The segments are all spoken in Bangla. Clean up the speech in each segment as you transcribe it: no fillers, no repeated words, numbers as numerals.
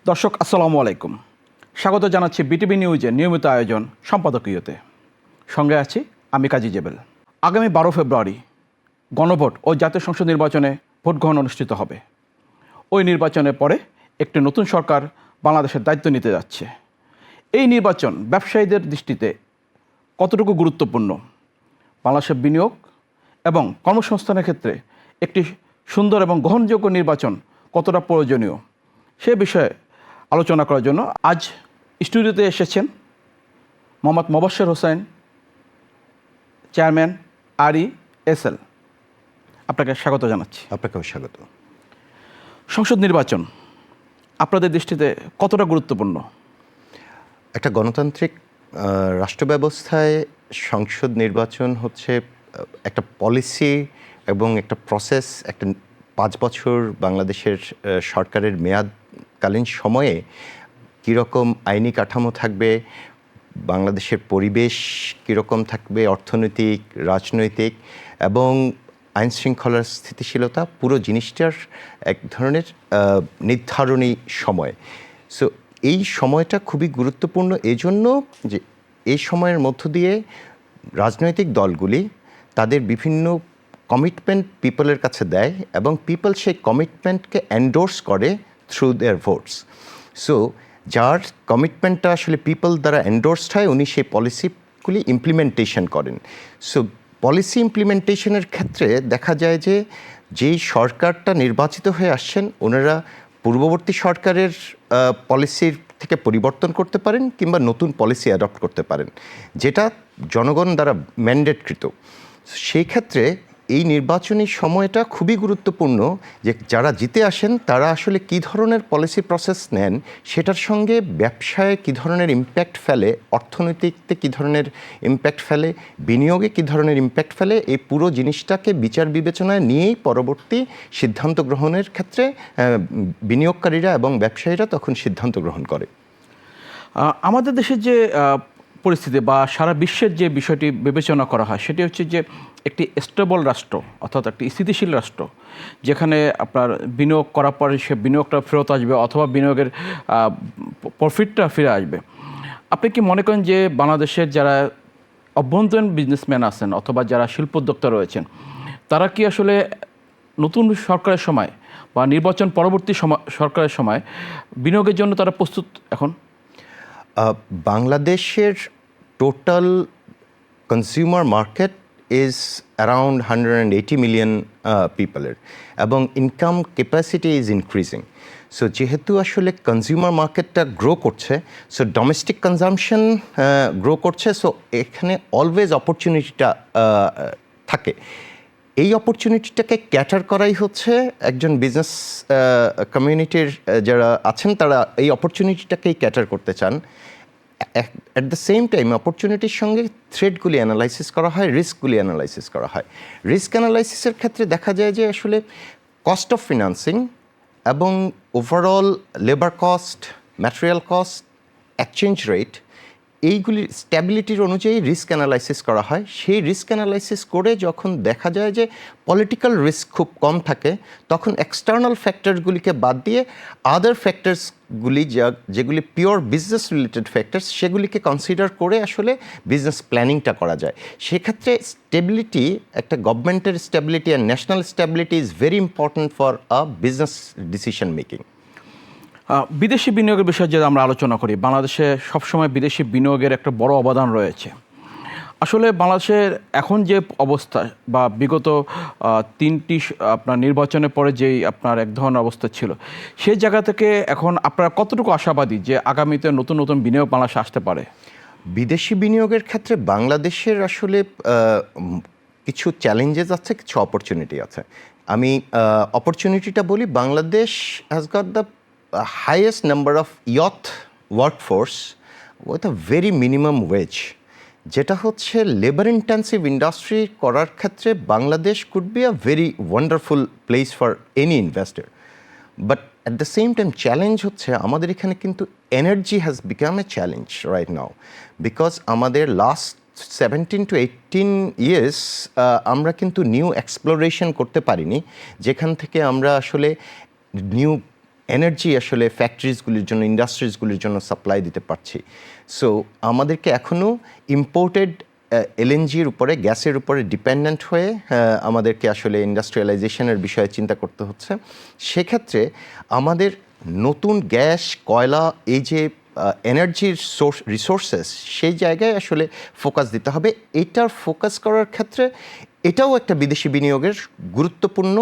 দর্শক আসসালামু আলাইকুম, স্বাগত জানাচ্ছি বিটিভি নিউজের নিয়মিত আয়োজন সম্পাদকীয়তে। সঙ্গে আছি আমি কাজী জেবেল। আগামী 12 ফেব্রুয়ারি গণভোট ও জাতীয় সংসদ নির্বাচনে ভোট গ্রহণ অনুষ্ঠিত হবে। ওই নির্বাচনের পরে একটি নতুন সরকার বাংলাদেশের দায়িত্ব নিতে যাচ্ছে। এই নির্বাচন ব্যবসায়ীদের দৃষ্টিতে কতটুকু গুরুত্বপূর্ণ, বাংলাদেশের বিনিয়োগ এবং কর্মসংস্থানের ক্ষেত্রে একটি সুন্দর এবং গ্রহণযোগ্য নির্বাচন কতটা প্রয়োজনীয়, সে বিষয়ে আলোচনা করার জন্য আজ স্টুডিওতে এসেছেন মোহাম্মদ মোবাশ্বের হোসেন, চেয়ারম্যান RESL। আপনাকে স্বাগত জানাচ্ছি। আপনাকেও স্বাগত। সংসদ নির্বাচন আপনাদের দৃষ্টিতে কতটা গুরুত্বপূর্ণ? একটা গণতান্ত্রিক রাষ্ট্র ব্যবস্থায় সংসদ নির্বাচন হচ্ছে একটা পলিসি এবং একটা প্রসেস। একটা 5 বছর বাংলাদেশের সরকারের মেয়াদকালীন সময়ে কীরকম আইনি কাঠামো থাকবে, বাংলাদেশের পরিবেশ কীরকম থাকবে, অর্থনৈতিক, রাজনৈতিক এবং আইন শৃঙ্খলার স্থিতিশীলতা, পুরো জিনিসটার এক ধরনের নির্ধারণী সময়। সো এই সময়টা খুবই গুরুত্বপূর্ণ এজন্য যে এই সময়ের মধ্য দিয়ে রাজনৈতিক দলগুলি তাদের বিভিন্ন কমিটমেন্ট পিপলের কাছে দেয় এবং পিপল সেই কমিটমেন্টকে এন্ডোর্স করে থ্রু দেয়ার ভোটস। সো যার কমিটমেন্টটা আসলে পিপল দ্বারা এন্ডোর্সড হয়, উনি সেই পলিসিগুলি ইমপ্লিমেন্টেশন করেন। সো পলিসি ইমপ্লিমেন্টেশনের ক্ষেত্রে দেখা যায় যে যেই সরকারটা নির্বাচিত হয়ে আসছেন, ওনারা পূর্ববর্তী সরকারের পলিসির থেকে পরিবর্তন করতে পারেন কিংবা নতুন পলিসি অ্যাডপ্ট করতে পারেন, যেটা জনগণ দ্বারা ম্যান্ডেটকৃত। সেই ক্ষেত্রে এই নির্বাচনী সময়টা খুবই গুরুত্বপূর্ণ যে যারা জিতে আসেন তারা আসলে কী ধরনের পলিসি প্রসেস নেন, সেটার সঙ্গে ব্যবসায় কী ধরনের ইম্প্যাক্ট ফেলে, অর্থনৈতিকতে কী ধরনের ইম্প্যাক্ট ফেলে, বিনিয়োগে কী ধরনের ইম্প্যাক্ট ফেলে, এই পুরো জিনিসটাকে বিচার বিবেচনায় নিয়েই পরবর্তী সিদ্ধান্ত গ্রহণের ক্ষেত্রে বিনিয়োগকারীরা এবং ব্যবসায়ীরা তখন সিদ্ধান্ত গ্রহণ করে। আমাদের দেশের যে পরিস্থিতি বা সারা বিশ্বের যে বিষয়টি বিবেচনা করা হয়, সেটি হচ্ছে যে একটি স্টেবল রাষ্ট্র, অর্থাৎ একটি স্থিতিশীল রাষ্ট্র, যেখানে আপনার বিনিয়োগ করার পরে সে বিনিয়োগটা ফেরত আসবে অথবা বিনিয়োগের প্রফিটটা ফিরে আসবে। আপনি কি মনে করেন যে বাংলাদেশের যারা অভ্যন্তরীণ বিজনেসম্যান আছেন অথবা যারা শিল্পোদ্যোক্তা রয়েছেন, তারা কি আসলে নতুন সরকারের সময় বা নির্বাচন পরবর্তী সরকারের সময় বিনিয়োগের জন্য তারা প্রস্তুত এখন? বাংলাদেশের total consumer market is around 180 million পিপলের এবং income capacity is increasing. So যেহেতু আসলে কনজিউমার মার্কেটটা গ্রো করছে, সো ডোমেস্টিক কনজামশন গ্রো করছে, সো এখানে অলওয়েজ অপরচুনিটিটা থাকে। এই অপরচুনিটিটাকে ক্যাটার করাই হচ্ছে একজন বিজনেস কমিউনিটির যারা আছেন, তারা এই অপরচুনিটিটাকেই ক্যাটার করতে চান। অ্যাট দ্য সেম টাইম অপরচুনিটির সঙ্গে থ্রেটগুলি অ্যানালাইসিস করা হয়, রিস্কগুলি অ্যানালাইসিস করা হয়। রিস্ক অ্যানালাইসিসের ক্ষেত্রে দেখা যায় যে আসলে কস্ট অফ ফিনান্সিং এবং overall labour cost, material cost, exchange rate, এইগুলির স্ট্যাবিলিটির অনুযায়ী রিস্ক অ্যানালাইসিস করা হয়। সেই রিস্ক অ্যানালাইসিস করে যখন দেখা যায় যে পলিটিক্যাল রিস্ক খুব কম থাকে, তখন এক্সটার্নাল ফ্যাক্টরগুলিকে বাদ দিয়ে আদার ফ্যাক্টরসগুলি যেগুলি পিওর বিজনেস রিলেটেড ফ্যাক্টরস, সেগুলিকে কনসিডার করে আসলে বিজনেস প্ল্যানিংটা করা যায়। সেক্ষেত্রে স্টেবিলিটি, একটা গভর্নমেন্টের stability and national stability is very important for a business decision making. বিদেশি বিনিয়োগের বিষয়ে যদি আমরা আলোচনা করি, বাংলাদেশে সবসময় বিদেশি বিনিয়োগের একটা বড় অবদান রয়েছে। আসলে বাংলাদেশের এখন যে অবস্থা বা বিগত 3টি আপনার নির্বাচনের পরে যেই আপনার এক ধরনের অবস্থা ছিল, সেই জায়গা থেকে এখন আপনারা কতটুকু আশাবাদী যে আগামীতে নতুন নতুন বিনিয়োগ বাংলাদেশে আসতে পারে? বিদেশি বিনিয়োগের ক্ষেত্রে বাংলাদেশের আসলে কিছু চ্যালেঞ্জেস আছে, কিছু অপরচুনিটি আছে। আমি অপরচুনিটিটা বলি, Bangladesh has got the highest number of youth workforce with a very minimum wage, যেটা হচ্ছে লেবার ইন্টেন্সিভ ইন্ডাস্ট্রি করার ক্ষেত্রে Bangladesh could be a very wonderful place for any investor. But at the same time challenge হচ্ছে আমাদের এখানে কিন্তু energy has become a challenge right now, because আমাদের লাস্ট 17 to 18 years আমরা কিন্তু নিউ এক্সপ্লোরেশন করতে পারিনি, যেখান থেকে আমরা আসলে নিউ এনার্জি আসলে ফ্যাক্টরিজগুলির জন্য, ইন্ডাস্ট্রিজগুলির জন্য সাপ্লাই দিতে পারছি। সো আমাদেরকে এখনও ইম্পোর্টেড এলএনজির উপরে, গ্যাসের উপরে ডিপেন্ডেন্ট হয়ে আমাদেরকে আসলে ইন্ডাস্ট্রিয়ালাইজেশনের বিষয়ে চিন্তা করতে হচ্ছে। সেক্ষেত্রে আমাদের নতুন গ্যাস, কয়লা, এই যে এনার্জির রিসোর্সেস, সেই জায়গায় আসলে ফোকাস দিতে হবে। এটার ফোকাস করার ক্ষেত্রে এটাও একটা বিদেশি বিনিয়োগের গুরুত্বপূর্ণ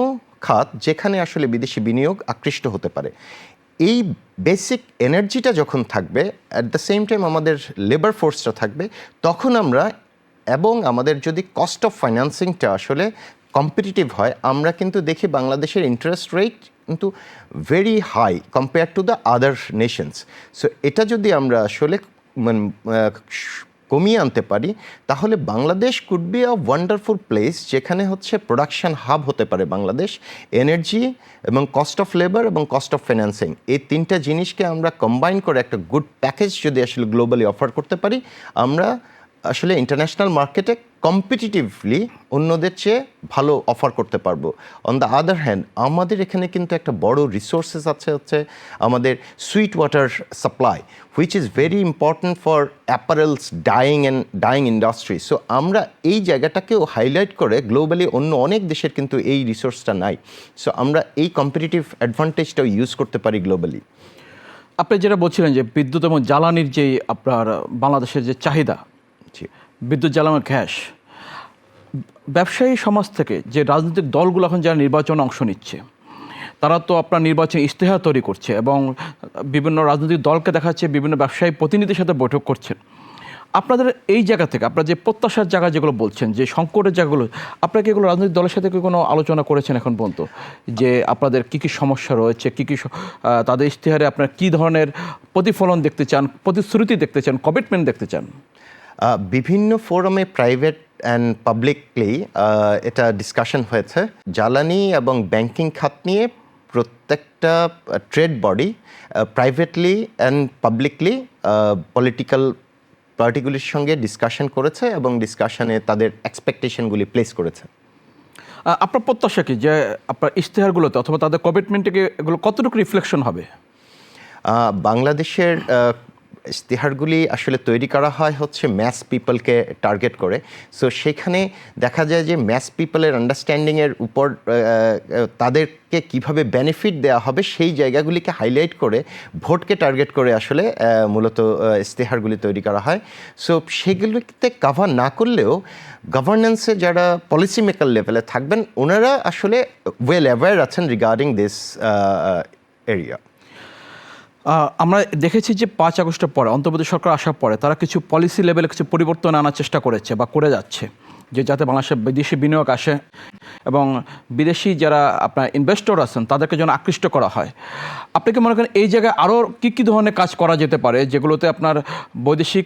খাত, যেখানে আসলে বিদেশি বিনিয়োগ আকৃষ্ট হতে পারে। এই বেসিক এনার্জিটা যখন থাকবে, অ্যাট দ্য সেম টাইম আমাদের লেবার ফোর্সটা থাকবে, তখন আমরা, এবং আমাদের যদি কস্ট অফ ফাইন্যান্সিংটা আসলে কম্পিটিটিভ হয়, আমরা কিন্তু দেখি বাংলাদেশের ইন্টারেস্ট রেট কিন্তু very high compare to the other nations. So এটা যদি আমরা আসলে মানে কমিয়ে আনতে পারি, তাহলে Bangladesh could be a wonderful place, যেখানে হচ্ছে প্রোডাকশন হাব হতে পারে বাংলাদেশ। এনার্জি এবং কস্ট অফ লেবার এবং কস্ট অফ ফাইন্যান্সিং, এই তিনটা জিনিসকে আমরা কম্বাইন করে একটা গুড প্যাকেজ যদি আসলে গ্লোবালি অফার করতে পারি, আমরা আসলে ইন্টারন্যাশনাল মার্কেটে কম্পিটিটিভলি অন্যদের চেয়ে ভালো অফার করতে পারবো। অন দ্য আদার হ্যান্ড, আমাদের এখানে কিন্তু একটা বড় রিসোর্সেস আছে, হচ্ছে আমাদের sweet water supply, which is very important for apparels, dyeing industry. So আমরা এই জায়গাটাকেও হাইলাইট করে গ্লোবালি অন্য অনেক দেশের কিন্তু এই রিসোর্সটা নাই। সো আমরা এই কম্পিটিটিভ অ্যাডভান্টেজটাও ইউজ করতে পারি গ্লোবালি। আপনি যেটা বলছিলেন যে বিদ্যুৎ এবং জ্বালানির যেই আপনার বাংলাদেশের যে চাহিদা, বিদ্যুৎ, জ্বালানি, গ্যাস, ব্যবসায়ী সমাজ থেকে যে রাজনৈতিক দলগুলো এখন যারা নির্বাচনে অংশ নিচ্ছে, তারা তো আপনার নির্বাচনে ইশতেহার তৈরি করছে এবং বিভিন্ন রাজনৈতিক দলকে দেখাচ্ছে, বিভিন্ন ব্যবসায়ী প্রতিনিধির সাথে বৈঠক করছেন। আপনাদের এই জায়গা থেকে আপনার যে প্রত্যাশার জায়গা যেগুলো বলছেন, যে সংকটের জায়গাগুলো, আপনারা কি এগুলো রাজনৈতিক দলের সাথে কি কোনো আলোচনা করেছেন এখন পর্যন্ত, যে আপনাদের কী কী সমস্যা রয়েছে, কী কী তাদের ইশতেহারে আপনার কী ধরনের প্রতিফলন দেখতে চান, প্রতিশ্রুতি দেখতে চান, কমিটমেন্ট দেখতে চান? বিভিন্ন ফোরামে, প্রাইভেট অ্যান্ড পাবলিকলি এটা ডিসকাশন হয়েছে। জ্বালানি এবং ব্যাংকিং খাত নিয়ে প্রত্যেকটা trade body privately and publicly political পার্টিগুলির সঙ্গে ডিসকাশন করেছে এবং ডিসকাশনে তাদের এক্সপেকটেশনগুলি প্লেস করেছে। আপনার প্রত্যাশা কি যে আপনার ইশতেহারগুলোতে অথবা তাদের কমিটমেন্টে এগুলো কতটুকু রিফ্লেকশন হবে? বাংলাদেশের ইশতেহারগুলি আসলে তৈরি করা হয় হচ্ছে ম্যাস পিপলকে টার্গেট করে। সো সেখানে দেখা যায় যে ম্যাস পিপলের আন্ডারস্ট্যান্ডিংয়ের উপর তাদেরকে কিভাবে বেনিফিট দেওয়া হবে, সেই জায়গাগুলিকে হাইলাইট করে ভোটকে টার্গেট করে আসলে মূলত ইশতেহারগুলি তৈরি করা হয়। সো সেগুলিতে কাভার না করলেও গভর্নেন্সে যারা পলিসি মেকার লেভেলে থাকবেন, ওনারা আসলে ওয়েল অ্যাওয়্যার আছেন রিগার্ডিং দিস এরিয়া। আমরা দেখেছি যে 5 আগস্টের পরে, অন্তর্বর্তী সরকার আসার পরে, তারা কিছু পলিসি লেভেলে কিছু পরিবর্তন আনার চেষ্টা করেছে বা করে যাচ্ছে, যে যাতে বাংলাদেশে বিদেশি বিনিয়োগ আসে এবং বিদেশি যারা আপনার ইনভেস্টর আছেন তাদেরকে যেন আকৃষ্ট করা হয়। আপনি কি মনে করেন এই জায়গায় আরও কী কী ধরনের কাজ করা যেতে পারে, যেগুলোতে আপনার বৈদেশিক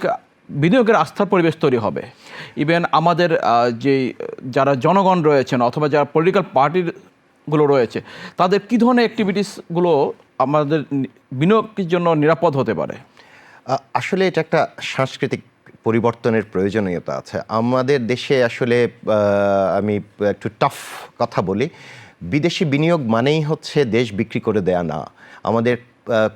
বিনিয়োগের আস্থার পরিবেশ তৈরি হবে? ইভেন আমাদের যে যারা জনগণ রয়েছেন অথবা যারা পলিটিক্যাল পার্টিগুলো রয়েছে, তাদের কী ধরনের অ্যাক্টিভিটিসগুলো আমাদের বিনিয়োগের জন্য নিরাপদ হতে পারে? আসলে এটা একটা সাংস্কৃতিক পরিবর্তনের প্রয়োজনীয়তা আছে আমাদের দেশে। আসলে আমি একটু টাফ কথা বলি, বিদেশি বিনিয়োগ মানেই হচ্ছে দেশ বিক্রি করে দেয়া না। আমাদের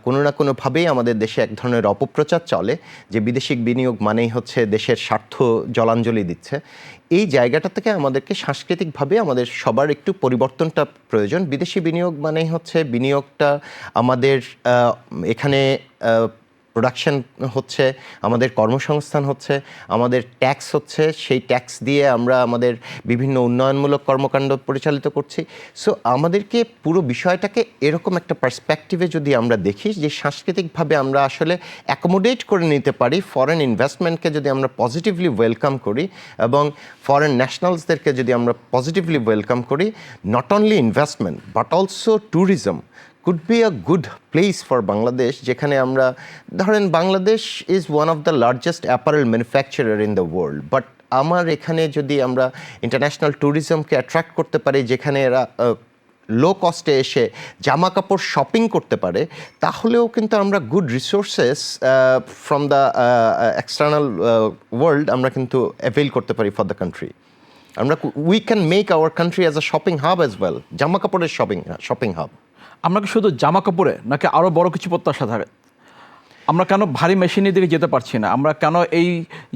কোনো না কোনোভাবেই আমাদের দেশে এক ধরনের অপপ্রচার চলে যে বিদেশি বিনিয়োগ মানেই হচ্ছে দেশের স্বার্থ জলাঞ্জলি দিচ্ছে। এই জায়গাটা থেকে আমাদেরকে সাংস্কৃতিকভাবে আমাদের সবার একটু পরিবর্তনটা প্রয়োজন। বিদেশি বিনিয়োগ মানেই হচ্ছে বিনিয়োগটা আমাদের এখানে প্রোডাকশন হচ্ছে, আমাদের কর্মসংস্থান হচ্ছে, আমাদের ট্যাক্স হচ্ছে, সেই ট্যাক্স দিয়ে আমরা আমাদের বিভিন্ন উন্নয়নমূলক কর্মকাণ্ড পরিচালিত করছি। সো আমাদেরকে পুরো বিষয়টাকে এরকম একটা পার্সপেক্টিভে যদি আমরা দেখি যে সাংস্কৃতিকভাবে আমরা আসলে অ্যাকোমোডেট করে নিতে পারি, ফরেন ইনভেস্টমেন্টকে যদি আমরা পজিটিভলি ওয়েলকাম করি এবং ফরেন ন্যাশনালসদেরকে যদি আমরা পজিটিভলি ওয়েলকাম করি, not only investment but also tourism could be a good place for Bangladesh, যেখানে আমরা ধরেন Bangladesh is one of the largest apparel manufacturer in the world, but আমার এখানে যদি আমরা ইন্টারন্যাশনাল ট্যুরিজমকে অ্যাট্রাক্ট করতে পারি, যেখানে এরা লো কস্টে এসে জামা কাপড় শপিং করতে পারে, তাহলেও কিন্তু আমরা good resources from the external world আমরা কিন্তু অ্যাভেল করতে পারি for the country. We can make our country as a shopping hub as well, জামা কাপড়ের শপিং হাব। আমরা কি শুধু জামা কাপড়ে নাকি আরও বড় কিছু প্রত্যাশা থাকে? আমরা কেন ভারী মেশিনের দিকে যেতে পারছি না? আমরা কেন এই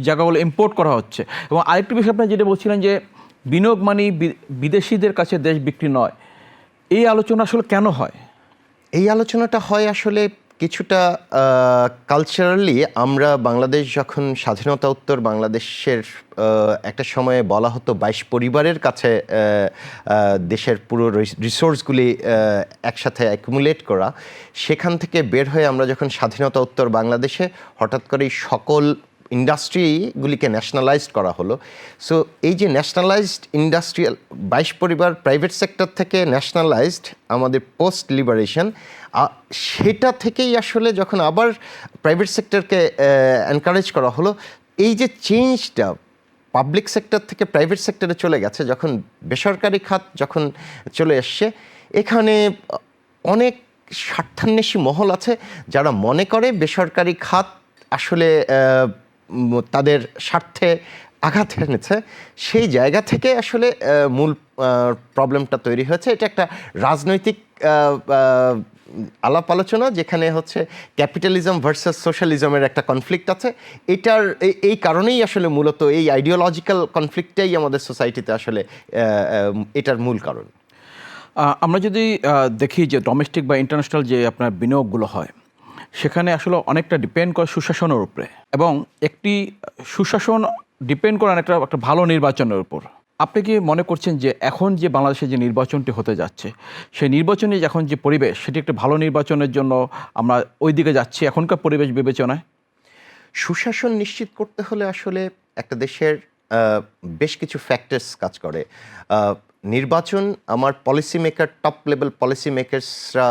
জায়গাগুলো ইম্পোর্ট করা হচ্ছে? এবং আরেকটি বিষয় আপনি যেটা বলছিলেন যে বিনিয়োগ মানে বিদেশিদের কাছে দেশ বিক্রি নয়, এই আলোচনা আসলে কেন হয়? এই আলোচনাটা হয় আসলে কিছুটা কালচারালি। আমরা বাংলাদেশ যখন স্বাধীনতা উত্তর বাংলাদেশের একটা সময়ে বলা হতো ২২ পরিবারের কাছে দেশের পুরো রিসোর্সগুলি একসাথে অ্যাকুমুলেট করা, সেখান থেকে বের হয়ে আমরা যখন স্বাধীনতা উত্তর বাংলাদেশে হঠাৎ করেই সকল ইন্ডাস্ট্রিগুলিকে ন্যাশনালাইজড করা হলো। সো এই যে ন্যাশনালাইজড ইন্ডাস্ট্রিয়াল ২২ পরিবার প্রাইভেট সেক্টর থেকে ন্যাশনালাইজড আমাদের পোস্ট লিবারেশন, সেটা থেকেই আসলে যখন আবার প্রাইভেট সেক্টরকে এনকারেজ করা হলো, এই যে চেঞ্জটা পাবলিক সেক্টর থেকে প্রাইভেট সেক্টরে চলে গেছে, যখন বেসরকারি খাত যখন চলে এসছে, এখানে অনেক স্বার্থান্বেষী মহল আছে যারা মনে করে বেসরকারি খাত আসলে তাদের স্বার্থে আঘাত এনেছে। সেই জায়গা থেকে আসলে মূল প্রবলেমটা তৈরি হয়েছে। এটা একটা রাজনৈতিক আলাপ আলোচনা, যেখানে হচ্ছে ক্যাপিটালিজম ভার্সাস সোশ্যালিজমের একটা কনফ্লিক্ট আছে। এটার এই কারণেই আসলে মূলত এই আইডিওলজিক্যাল কনফ্লিক্টটাই আমাদের সোসাইটিতে আসলে এটার মূল কারণ। আমরা যদি দেখি যে ডোমেস্টিক বা ইন্টারন্যাশনাল যে আপনার বিনিয়োগগুলো হয়, সেখানে আসলে অনেকটা ডিপেন্ড করে সুশাসনের উপরে, এবং একটি সুশাসন ডিপেন্ড করে একটা ভালো নির্বাচনের উপর। আপনি কি মনে করছেন যে এখন যে বাংলাদেশে যে নির্বাচনটি হতে যাচ্ছে, সেই নির্বাচনে এখন যে পরিবেশ, সেটি একটি ভালো নির্বাচনের জন্য আমরা ওই দিকে যাচ্ছি এখনকার পরিবেশ বিবেচনায়? সুশাসন নিশ্চিত করতে হলে আসলে একটা দেশের বেশ কিছু ফ্যাক্টরস কাজ করে। নির্বাচন, আমার policy maker, top level policy মেকার্সরা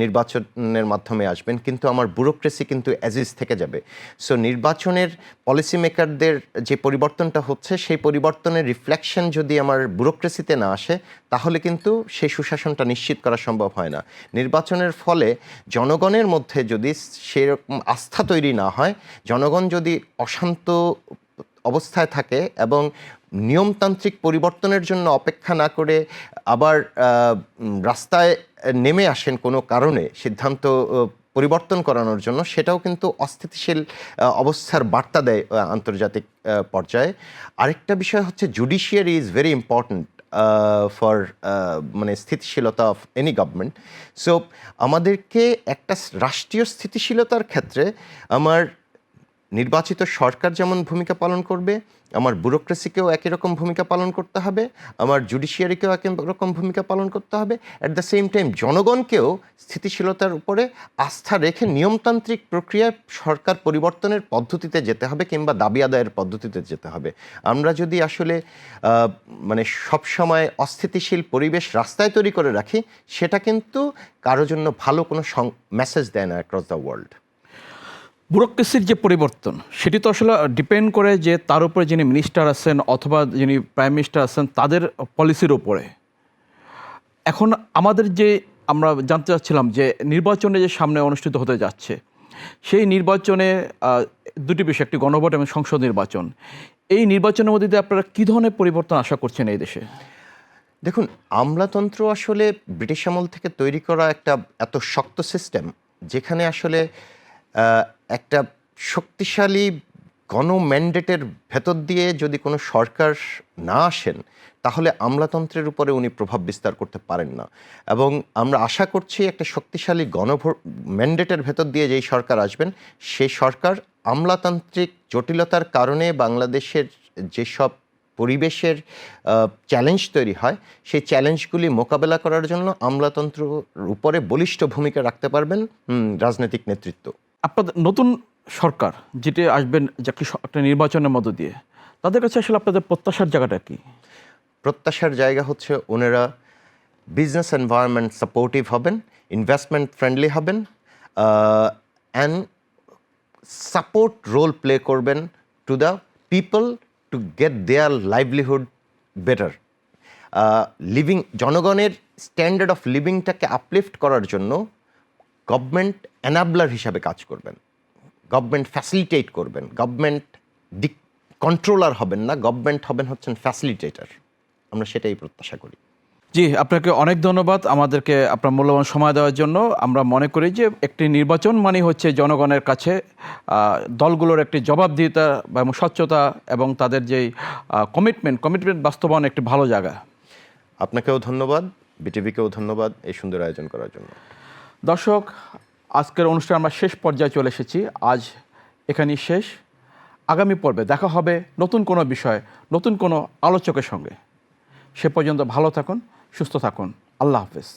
নির্বাচনের মাধ্যমে আসবেন, কিন্তু আমার ব্যুরোক্রেসি কিন্তু অ্যাজ ইজ থেকে যাবে। সো নির্বাচনের পলিসি মেকারদের যে পরিবর্তনটা হচ্ছে, সেই পরিবর্তনের রিফ্লেকশন যদি আমার ব্যুরোক্রেসিতে না আসে, তাহলে কিন্তু সেই সুশাসনটা নিশ্চিত করা সম্ভব হয় না। নির্বাচনের ফলে জনগণের মধ্যে যদি সেরকম আস্থা তৈরি না হয়, জনগণ যদি অশান্ত অবস্থায় থাকে এবং নিয়মতান্ত্রিক পরিবর্তনের জন্য অপেক্ষা না করে আবার রাস্তায় নেমে আসেন কোনো কারণে সিদ্ধান্ত পরিবর্তন করানোর জন্য, সেটাও কিন্তু অস্থিতিশীল অবস্থার বার্তা দেয় আন্তর্জাতিক পর্যায়ে। আরেকটা বিষয় হচ্ছে judiciary is very important for মানে স্থিতিশীলতা অফ এনি গভর্নমেন্ট। সো আমাদেরকে একটা রাষ্ট্রীয় স্থিতিশীলতার ক্ষেত্রে আমার নির্বাচিত সরকার যেমন ভূমিকা পালন করবে, আমার ব্যুরোক্রেসিকেও একই রকম ভূমিকা পালন করতে হবে, আমার জুডিশিয়ারিকেও একই রকম ভূমিকা পালন করতে হবে। অ্যাট দ্য সেম টাইম জনগণকেও স্থিতিশীলতার উপরে আস্থা রেখে নিয়মতান্ত্রিক প্রক্রিয়ায় সরকার পরিবর্তনের পদ্ধতিতে যেতে হবে, কিংবা দাবি আদায়ের পদ্ধতিতে যেতে হবে। আমরা যদি আসলে মানে সবসময় অস্থিতিশীল পরিবেশ রাস্তায় তৈরি করে রাখি, সেটা কিন্তু কারো জন্য ভালো কোনো মেসেজ দেয় না অ্যাক্রস দ্য ওয়ার্ল্ড। ব্যুরোক্রেসির যে পরিবর্তন, সেটি তো আসলে ডিপেন্ড করে যে তার উপরে যিনি মিনিস্টার আছেন অথবা যিনি প্রাইম মিনিস্টার আছেন তাদের পলিসির উপরে। এখন আমাদের যে আমরা জানতে চাচ্ছিলাম যে নির্বাচনে যে সামনে অনুষ্ঠিত হতে যাচ্ছে, সেই নির্বাচনে দুটি বিষয়, একটি গণভোট এবং সংসদ নির্বাচন। এই নির্বাচনের মধ্যে দিয়ে আপনারা কী ধরনের পরিবর্তন আশা করছেন এই দেশে? দেখুন, আমলাতন্ত্র আসলে ব্রিটিশ আমল থেকে তৈরি করা একটা এত শক্ত সিস্টেম, যেখানে আসলে একটা শক্তিশালী গণম্যান্ডেটের ভেতর দিয়ে যদি কোনো সরকার না আসেন, তাহলে আমলাতন্ত্রের উপরে উনি প্রভাব বিস্তার করতে পারেন না। এবং আমরা আশা করছি একটা শক্তিশালী ম্যান্ডেটের ভেতর দিয়ে যেই সরকার আসবেন, সেই সরকার আমলাতান্ত্রিক জটিলতার কারণে বাংলাদেশের যেসব পরিবেশের চ্যালেঞ্জ তৈরি হয়, সেই চ্যালেঞ্জগুলি মোকাবেলা করার জন্য আমলাতন্ত্রের উপরে বলিষ্ঠ ভূমিকা রাখতে পারবেন রাজনৈতিক নেতৃত্ব। আপনাদের নতুন সরকার যেটি আসবেন, যে একটা নির্বাচনের মধ্য দিয়ে, তাদের কাছে আসলে আপনাদের প্রত্যাশার জায়গাটা কি? প্রত্যাশার জায়গা হচ্ছে ওনারা বিজনেস এনভায়রনমেন্ট সাপোর্টিভ হবেন, ইনভেস্টমেন্ট ফ্রেন্ডলি হবেন, অ্যান্ড সাপোর্ট রোল প্লে করবেন to the people to get their livelihood better. Living, জনগণের স্ট্যান্ডার্ড অফ লিভিংটাকে আপলিফট করার জন্য গভর্নমেন্ট এনাবলার হিসাবে কাজ করবেন, গভর্নমেন্ট ফ্যাসিলিটেট করবেন। গভর্নমেন্ট কন্ট্রোলার হবেন না, গভর্নমেন্ট হবেন হচ্ছেন ফ্যাসিলিটেটর। আমরা সেটাই প্রত্যাশা করি। জি, আপনাকে অনেক ধন্যবাদ আমাদেরকে আপনার মূল্যবান সময় দেওয়ার জন্য। আমরা মনে করি যে একটি নির্বাচন মানে হচ্ছে জনগণের কাছে দলগুলোর একটি জবাবদিহিতা এবং স্বচ্ছতা এবং তাদের যেই কমিটমেন্ট বাস্তবায়ন একটি ভালো জায়গা। আপনাকেও ধন্যবাদ, বিটিভিকেও ধন্যবাদ এই সুন্দর আয়োজন করার জন্য। দর্শক, আজকের অনুষ্ঠান আমরা শেষ পর্যায়ে চলে এসেছি। আজ এখানেই শেষ। আগামী পর্বে দেখা হবে নতুন কোনো বিষয়, নতুন কোনো আলোচকের সঙ্গে। সে পর্যন্ত ভালো থাকুন, সুস্থ থাকুন। আল্লাহ হাফেজ।